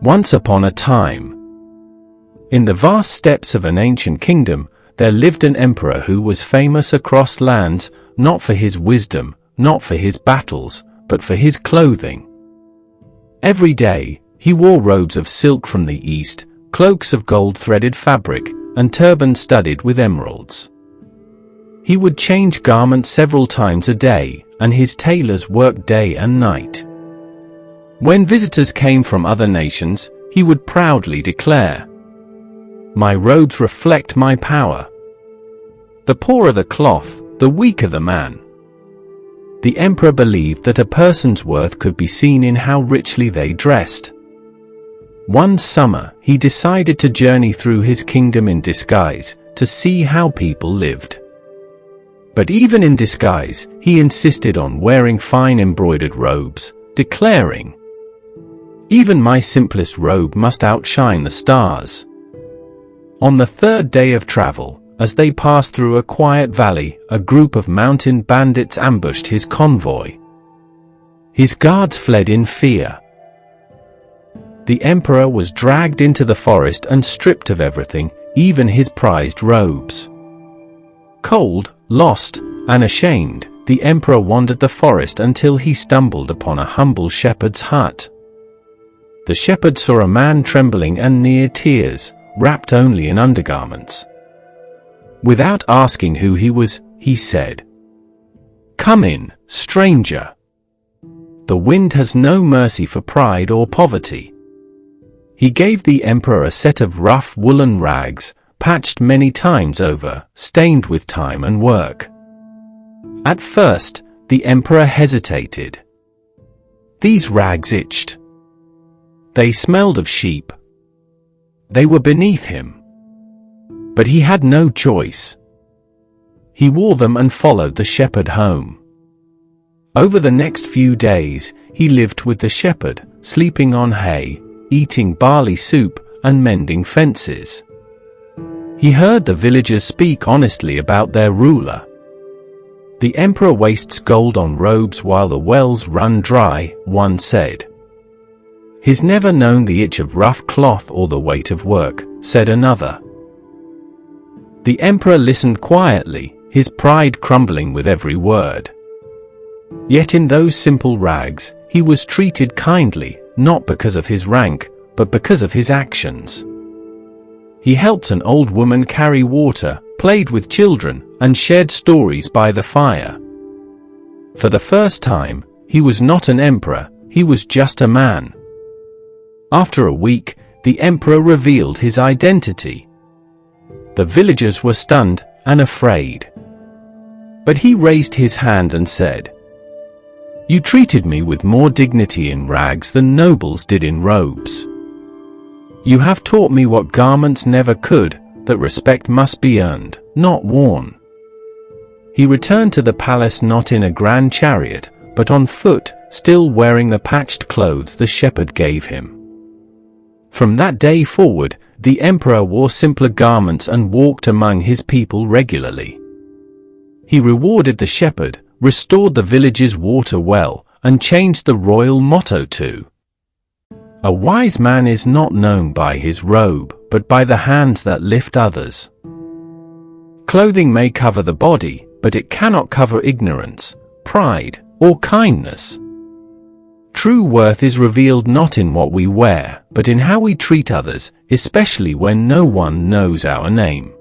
Once upon a time, in the vast steppes of an ancient kingdom, there lived an emperor who was famous across lands, not for his wisdom, not for his battles, but for his clothing. Every day, he wore robes of silk from the east, cloaks of gold-threaded fabric, and turbans studded with emeralds. He would change garments several times a day, and his tailors worked day and night. When visitors came from other nations, he would proudly declare, "My robes reflect my power. The poorer the cloth, the weaker the man." The emperor believed that a person's worth could be seen in how richly they dressed. One summer, he decided to journey through his kingdom in disguise, to see how people lived. But even in disguise, he insisted on wearing fine embroidered robes, declaring, "Even my simplest robe must outshine the stars." On the third day of travel, as they passed through a quiet valley, a group of mountain bandits ambushed his convoy. His guards fled in fear. The emperor was dragged into the forest and stripped of everything, even his prized robes. Cold, lost, and ashamed, the emperor wandered the forest until he stumbled upon a humble shepherd's hut. The shepherd saw a man trembling and near tears, wrapped only in undergarments. Without asking who he was, he said, "Come in, stranger. The wind has no mercy for pride or poverty." He gave the emperor a set of rough woolen rags, patched many times over, stained with time and work. At first, the emperor hesitated. These rags itched. They smelled of sheep. They were beneath him. But he had no choice. He wore them and followed the shepherd home. Over the next few days, he lived with the shepherd, sleeping on hay, eating barley soup, and mending fences. He heard the villagers speak honestly about their ruler. "The emperor wastes gold on robes while the wells run dry," one said. "He's never known the itch of rough cloth or the weight of work," said another. The emperor listened quietly, his pride crumbling with every word. Yet in those simple rags, he was treated kindly, not because of his rank, but because of his actions. He helped an old woman carry water, played with children, and shared stories by the fire. For the first time, he was not an emperor, he was just a man. After a week, the emperor revealed his identity. The villagers were stunned and afraid. But he raised his hand and said, "You treated me with more dignity in rags than nobles did in robes. You have taught me what garments never could, that respect must be earned, not worn." He returned to the palace not in a grand chariot, but on foot, still wearing the patched clothes the shepherd gave him. From that day forward, the emperor wore simpler garments and walked among his people regularly. He rewarded the shepherd, restored the village's water well, and changed the royal motto to, "A wise man is not known by his robe, but by the hands that lift others." Clothing may cover the body, but it cannot cover ignorance, pride, or kindness. True worth is revealed not in what we wear, but in how we treat others, especially when no one knows our name.